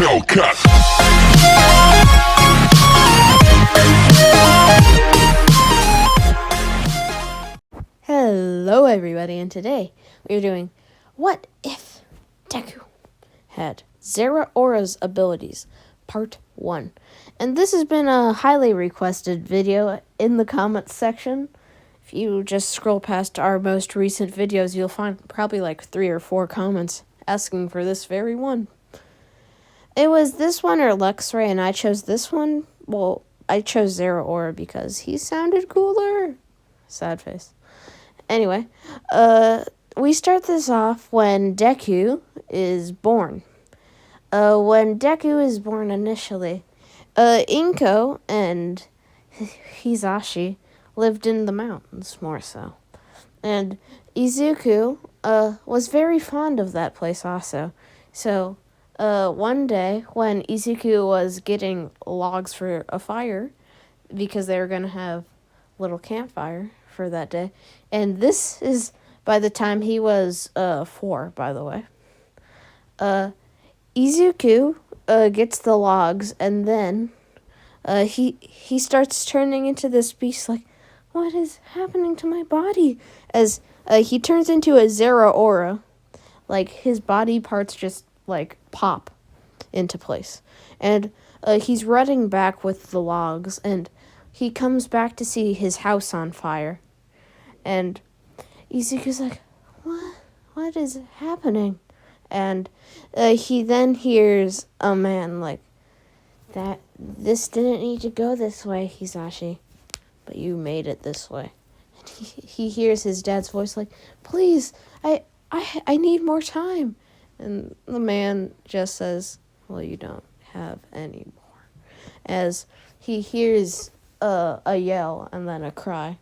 Hellcat. Hello everybody, and today we are doing What If Deku Had Zeraora's Abilities, Part 1. And this has been a highly requested video in the comments section. If you just scroll past our most recent videos, you'll find probably like 3 or 4 comments asking for this very one. It was this one or Luxray, and I chose this one. Well, I chose Zeraora because he sounded cooler. Sad face. Anyway, we start this off when Deku is born. When Deku is born initially, Inko and Hisashi lived in the mountains more so. And Izuku, was very fond of that place also. So, one day when Izuku was getting logs for a fire, because they were going to have a little campfire for that day. And this is by the time he was 4, by the way. Izuku gets the logs, and then he starts turning into this beast like, what is happening to my body? As he turns into a Zeraora. Like, his body parts just, like, pop into place. And he's running back with the logs, and he comes back to see his house on fire. And Izuku's like, what is happening? And he then hears a man like, this didn't need to go this way, Hisashi, but you made it this way. And he hears his dad's voice like, please, I need more time. And the man just says, well, you don't have any more. As he hears a yell and then a cry.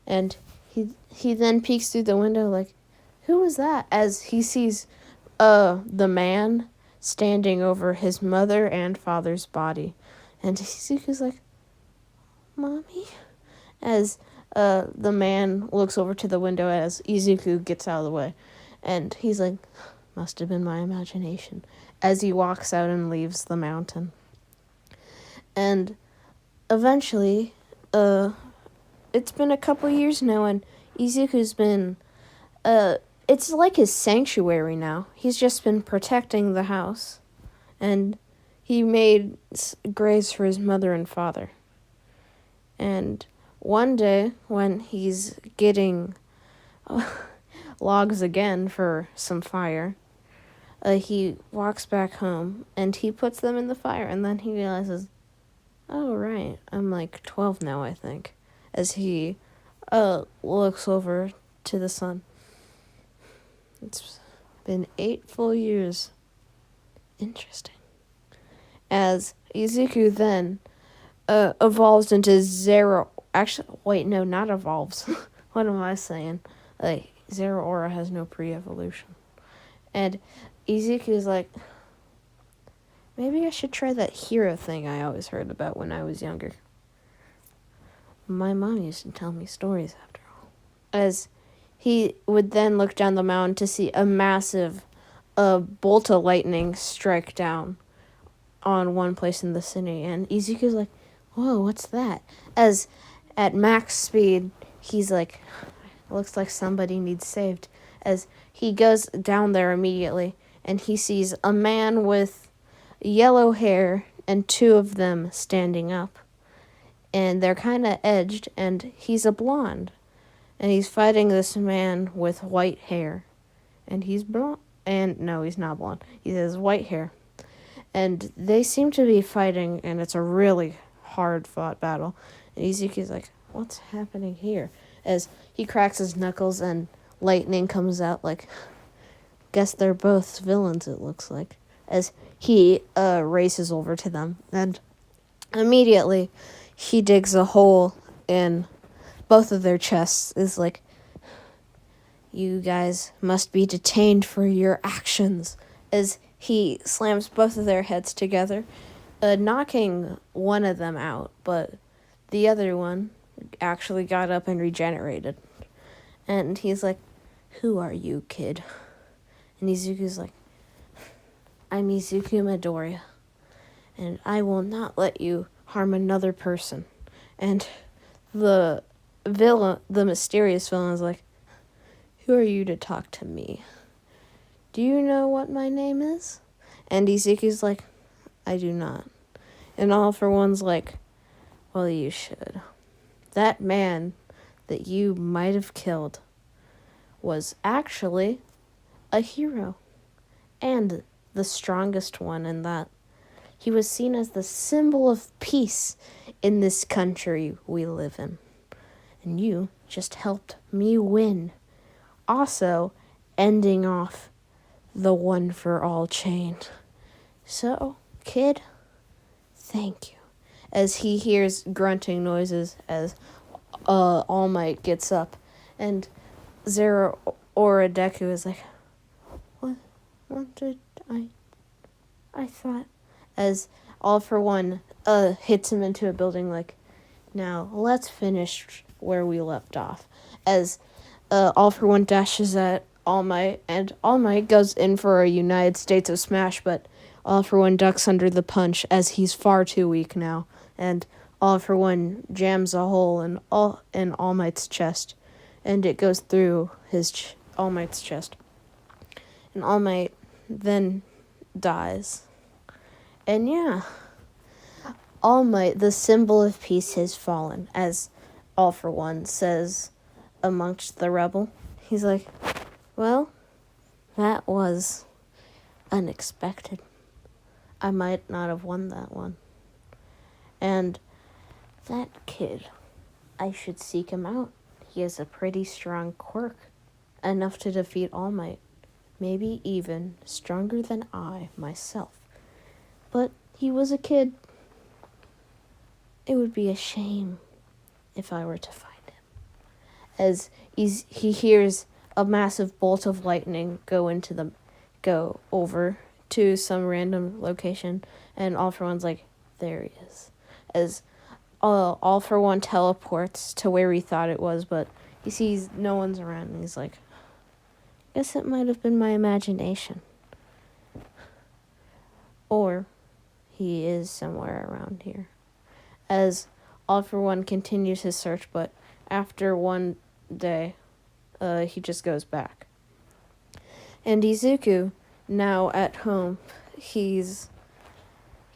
And he then peeks through the window like, who was that? As he sees the man standing over his mother and father's body. And Izuku's like, Mommy? As the man looks over to the window as Izuku gets out of the way. And he's like, must have been my imagination. As he walks out and leaves the mountain. And eventually, it's been a couple years now, and Izuku's been, it's like his sanctuary now. He's just been protecting the house, and he made graves for his mother and father. And one day, when he's getting logs again for some fire, he walks back home, and he puts them in the fire, and then he realizes, oh, right, I'm like 12 now, I think, as he looks over to the sun. It's been 8 full years. Interesting. As Izuku then evolves into Zero. Actually, wait, no, not evolves. What am I saying? Zeraora has no pre-evolution. And Izuku's like, maybe I should try that hero thing I always heard about when I was younger. My mom used to tell me stories after all. As he would then look down the mountain to see a massive bolt of lightning strike down on one place in the city. And Izuku's like, whoa, what's that? As at max speed, he's like, looks like somebody needs saved. As he goes down there immediately, and he sees a man with yellow hair and 2 of them standing up. And they're kind of edged, and he's a blonde. And he's fighting this man with white hair. And he's blonde. And no, he's not blonde. He has white hair. And they seem to be fighting, and it's a really hard-fought battle. And Izuku's like, what's happening here? As he cracks his knuckles, and lightning comes out like, guess they're both villains, it looks like. As he races over to them. And immediately, he digs a hole in both of their chests. Is like, you guys must be detained for your actions. As he slams both of their heads together, knocking one of them out, but the other one actually got up and regenerated. And he's like, who are you, kid? And Izuku's like, I'm Izuku Midoriya. and I will not let you harm another person. And the the mysterious villain, is like, who are you to talk to me? Do you know what my name is? And Izuku's like, I do not. And All for One's like, well, you should. That man that you might have killed was actually a hero, and the strongest one in that. He was seen as the symbol of peace in this country we live in. And you just helped me win. Also, ending off the one for all chain. So, kid, thank you. As he hears grunting noises as All Might gets up, and Zeraora Deku is like, what did I thought, as All for One hits him into a building like, now let's finish where we left off. As All for One dashes at All Might, and All Might goes in for a United States of Smash, but All for One ducks under the punch as he's far too weak now, and All for One jams a hole in All Might's chest, and it goes through All Might's chest, and All Might then dies. And yeah, All Might, the symbol of peace, has fallen, as All for One says amongst the rebel. He's like, well, that was unexpected. I might not have won that one. And that kid, I should seek him out. He has a pretty strong quirk, enough to defeat All Might. Maybe even stronger than I myself. But he was a kid. It would be a shame if I were to find him. As he hears a massive bolt of lightning go over to some random location, and All for One's like, there he is. As All for One teleports to where he thought it was, but he sees no one's around, and he's like, guess it might have been my imagination. Or he is somewhere around here. As All for One continues his search, but after one day, he just goes back. And Izuku, now at home, he's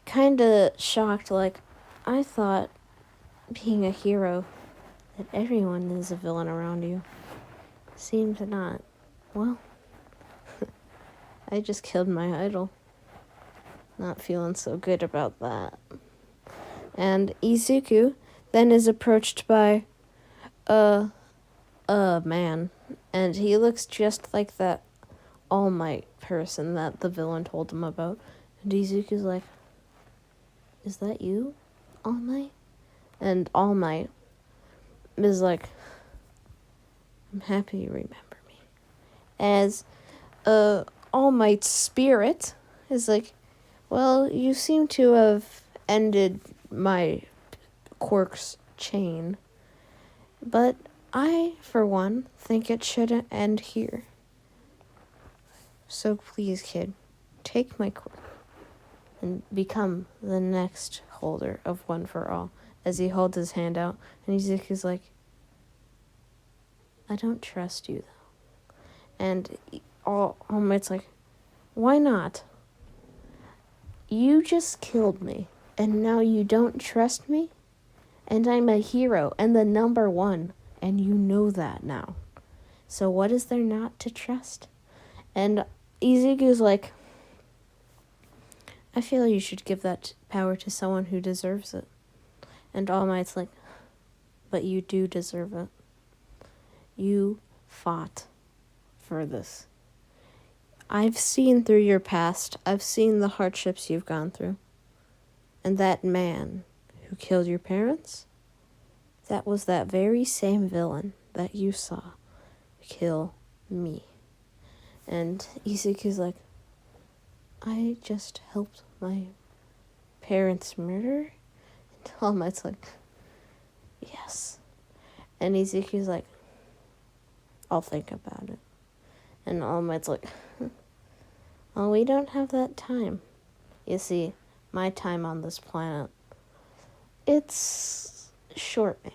kind of shocked, like, I thought being a hero that everyone is a villain around you. Seems not. Well, I just killed my idol. Not feeling so good about that. And Izuku then is approached by a man, and he looks just like that All Might person that the villain told him about. And Izuku's like, is that you, All Might? And All Might is like, I'm happy you remember me. As All Might's spirit is like, well, you seem to have ended my quirk's chain, but I, for one, think it shouldn't end here. So please, kid, take my quirk and become the next holder of One for All. As he holds his hand out, and Izuku's like, I don't trust you, though. And All Might's like, why not? You just killed me, and now you don't trust me? And I'm a hero, and the number one, and you know that now. So what is there not to trust? And Izuku's like, I feel you should give that power to someone who deserves it. And All Might's like, but you do deserve it. You fought for this. I've seen through your past. I've seen the hardships you've gone through. And that man who killed your parents, that was that very same villain that you saw kill me. And Izuku's like, I just helped my parents murder? And All Might's like, yes. And Izuku's like, I'll think about it. And All Might's like, well, we don't have that time. You see, my time on this planet. It's shortening.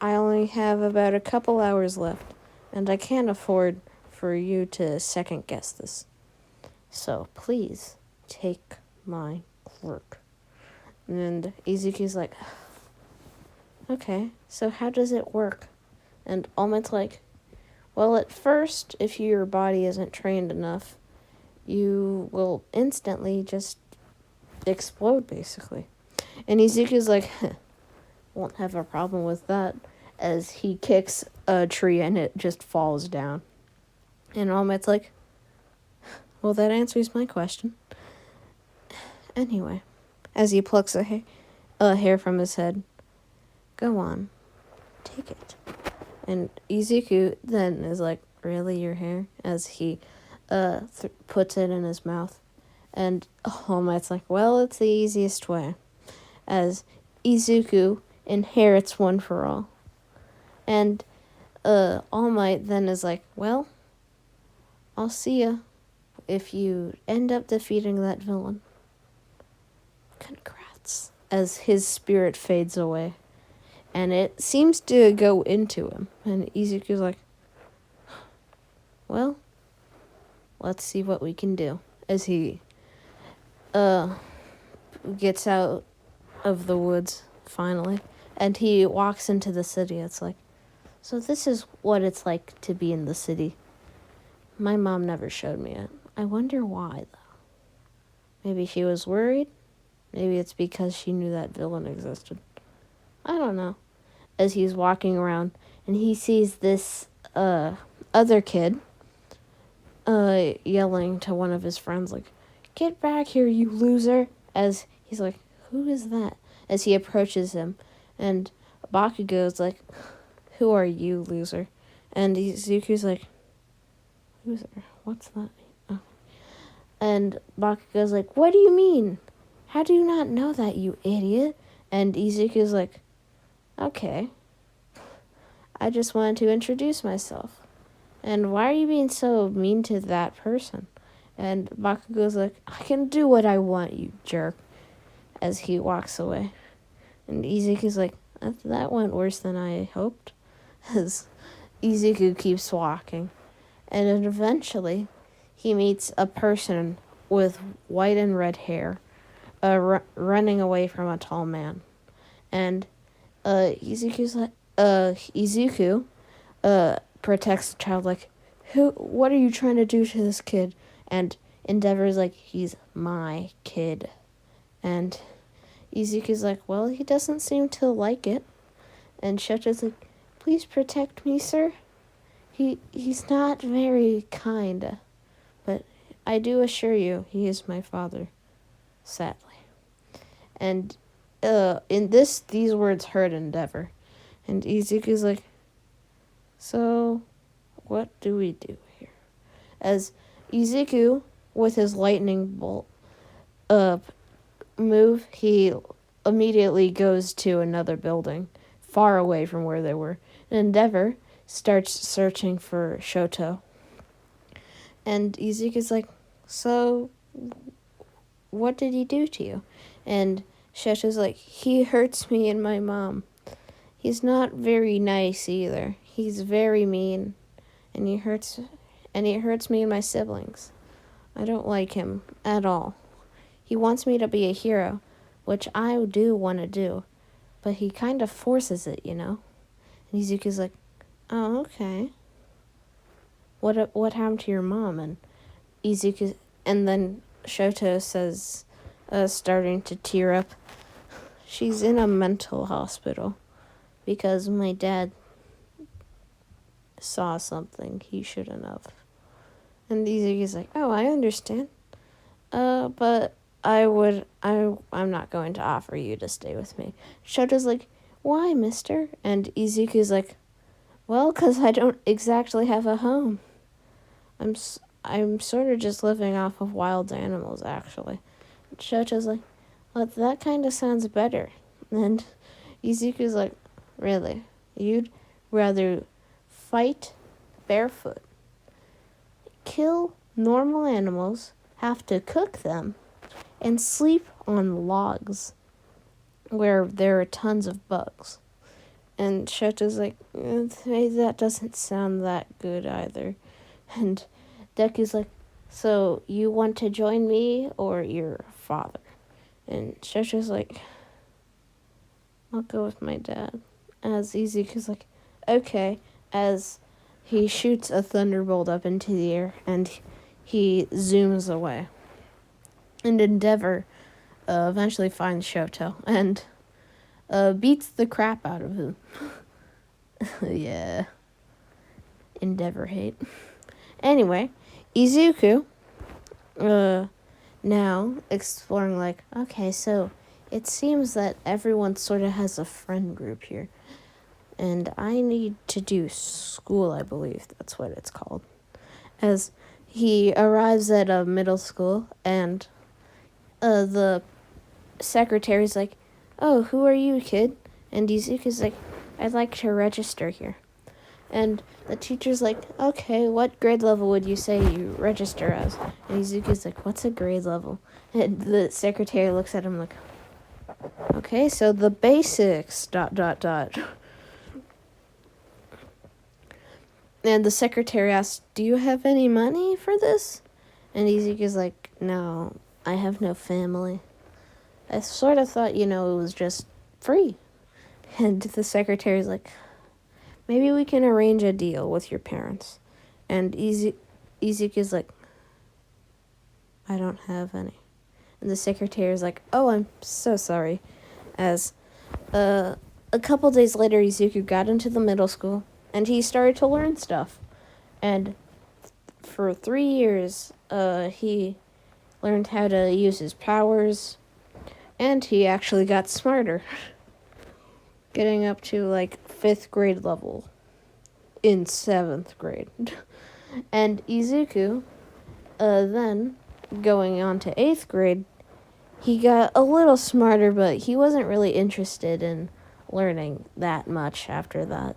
I only have about a couple hours left, and I can't afford for you to second guess this. So please take my clerk. And Izuku's like, okay, so how does it work? And All Might's like, well, at first, if your body isn't trained enough, you will instantly just explode, basically. And Izuku's like, won't have a problem with that, as he kicks a tree and it just falls down. And All Might's like, well, that answers my question. Anyway, as he plucks a hair from his head, go on, take it. And Izuku then is like, really, your hair? As he puts it in his mouth. And All Might's like, well, it's the easiest way. As Izuku inherits One for All. And All Might then is like, well, I'll see ya if you end up defeating that villain. Congrats. As his spirit fades away. And it seems to go into him. And Izuku's like, well, let's see what we can do. As he gets out of the woods, finally. And he walks into the city. It's like, so this is what it's like to be in the city. My mom never showed me it. I wonder why, though. Maybe she was worried. Maybe it's because she knew that villain existed. I don't know. As he's walking around, and he sees this other kid yelling to one of his friends, like, get back here, you loser. As he's like, who is that? As he approaches him, and Bakugo's like, who are you, loser? And Izuku's like, loser? What's that? Oh. And Bakugo's like, what do you mean? How do you not know that, you idiot? And Izuku's like, okay. I just wanted to introduce myself. And why are you being so mean to that person? And Bakugo's like, I can do what I want, you jerk. As he walks away. And Izuku's like, that went worse than I hoped. As Izuku keeps walking. And then eventually, he meets a person with white and red hair running away from a tall man. And Izuku protects the child, like, what are you trying to do to this kid? And Endeavor's like, he's my kid. And Izuku's like, well, he doesn't seem to like it. And Shoto's like, please protect me, sir. He's not very kind, but I do assure you, he is my father, sadly. And in these words hurt Endeavor. And Izuku's like, so what do we do here? As Izuku, with his lightning bolt move, he immediately goes to another building, far away from where they were. And Endeavor starts searching for Shoto. And Izuku's like, so what did he do to you? And Shoto's like, he hurts me and my mom. He's not very nice either. He's very mean. And he hurts me and my siblings. I don't like him at all. He wants me to be a hero, which I do want to do, but he kind of forces it, you know? And Izuku's like, oh, okay. What happened to your mom? And Izuku, and then Shoto says, starting to tear up, she's in a mental hospital because my dad saw something he shouldn't have. And Izuku's like, oh, I understand. But I'm not going to offer you to stay with me. Shoto's like, why, mister? And Izuku's like, well, 'cause I don't exactly have a home. I'm sort of just living off of wild animals, actually. Shoto's like, well, that kind of sounds better. And Izuku's like, really? You'd rather fight barefoot, kill normal animals, have to cook them, and sleep on logs where there are tons of bugs. And Shoto's like, hey, that doesn't sound that good either. And Deku's like, so you want to join me or your father? And Shoto's like, I'll go with my dad. As Izuku's like, okay, as he shoots a thunderbolt up into the air and he zooms away. And Endeavor eventually finds Shoto and beats the crap out of him. Yeah. Endeavor hate. Anyway, Izuku, now exploring like, okay, so it seems that everyone sort of has a friend group here. And I need to do school, I believe that's what it's called. As he arrives at a middle school and the secretary's like, oh, who are you, kid? And Izuku's like, I'd like to register here. And the teacher's like, okay, what grade level would you say you register as? And Izuku's like, what's a grade level? And the secretary looks at him like, okay, so the basics, ... And the secretary asks, do you have any money for this? And Izuku's like, no, I have no family. I sort of thought, it was just free. And the secretary's like, maybe we can arrange a deal with your parents. And Izuku's like, I don't have any. And the secretary's like, oh, I'm so sorry. As a couple days later, Izuku got into the middle school, and he started to learn stuff. And for 3 years, he learned how to use his powers, and he actually got smarter. Getting up to, 5th grade level in 7th grade. And Izuku, then, going on to 8th grade, he got a little smarter, but he wasn't really interested in learning that much after that.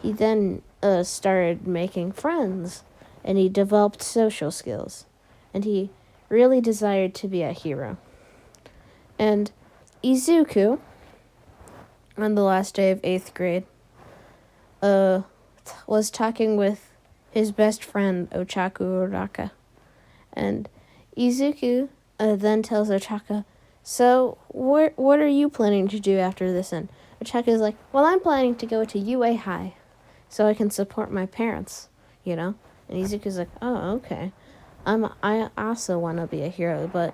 He then started making friends, and he developed social skills, and he really desired to be a hero. And Izuku, on the last day of 8th grade, was talking with his best friend, Ochaku Uraka. And Izuku then tells Ochaka, so what are you planning to do after this? And Ochaka's like, well, I'm planning to go to UA High so I can support my parents, And Izuku's like, oh, okay. I also want to be a hero, but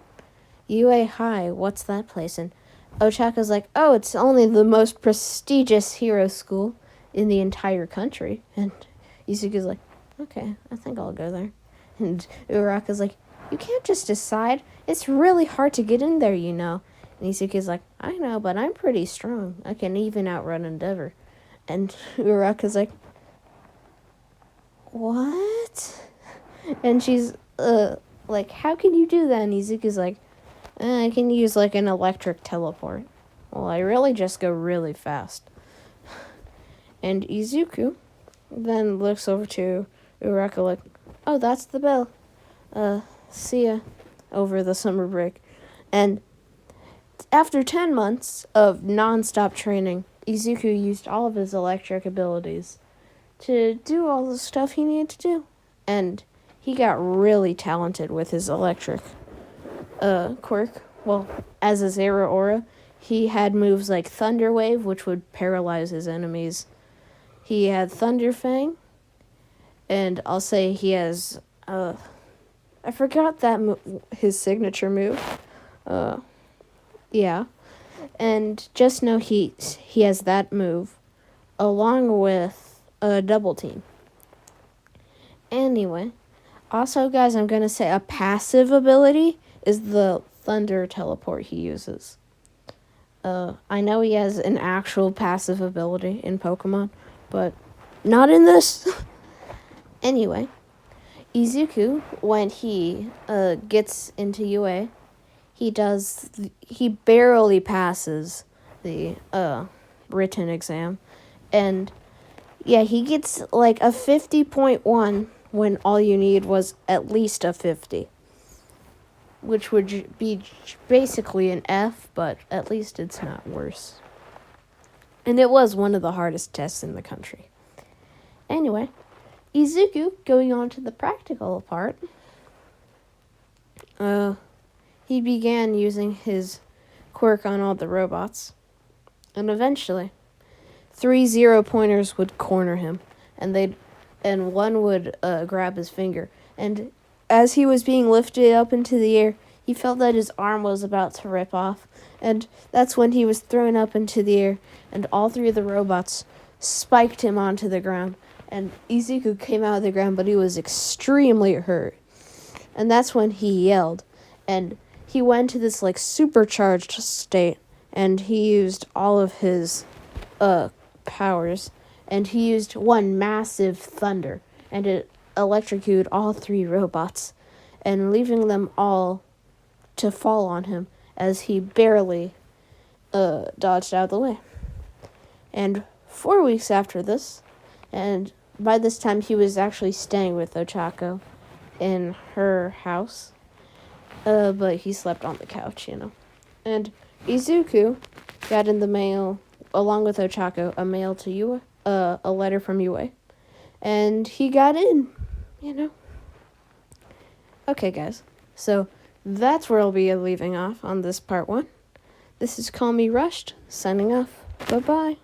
UA High, what's that place? And Ochaka's like, oh, it's only the most prestigious hero school in the entire country. And Izuku's like, okay, I think I'll go there. And Uraka's like, you can't just decide. It's really hard to get in there, And Izuku's like, I know, but I'm pretty strong. I can even outrun Endeavor. And Uraka's like, what? And she's like, how can you do that? And Izuku's like, I can use an electric teleport. Well, I really just go really fast. And Izuku then looks over to Uraka like, oh, that's the bell. See ya over the summer break. And after 10 months of non-stop training, Izuku used all of his electric abilities to do all the stuff he needed to do. And he got really talented with his electric quirk. Well, as a Zeraora, he had moves like Thunder Wave, which would paralyze his enemies. He had Thunder Fang, and I'll say he has, I forgot that his signature move. Yeah. And just know he has that move, along with a double team. Anyway, also, guys, I'm going to say a passive ability is the Thunder teleport he uses. I know he has an actual passive ability in Pokemon, but not in this. Anyway, Izuku, when he gets into UA, he barely passes the written exam. And yeah, he gets a 50.1 when all you need was at least a 50. which would be basically an F, but at least it's not worse. And it was one of the hardest tests in the country. Anyway, Izuku, going on to the practical part, he began using his quirk on all the robots. And eventually, 3 0-pointers would corner him, and one would grab his finger. And as he was being lifted up into the air, he felt that his arm was about to rip off. And that's when he was thrown up into the air, and all 3 of the robots spiked him onto the ground. And Izuku came out of the ground, but he was extremely hurt. And that's when he yelled. And he went to this, supercharged state. And he used all of his powers. And he used one massive thunder. And it electrocuted all 3 robots. And leaving them all to fall on him as he barely dodged out of the way. And 4 weeks after this, and by this time he was actually staying with Ochako in her house, but he slept on the couch, And Izuku got in the mail, along with Ochako, a letter from Yue, and he got in, Okay, guys, so that's where I'll be leaving off on this part 1. This is Call Me Rushed, signing off. Bye-bye.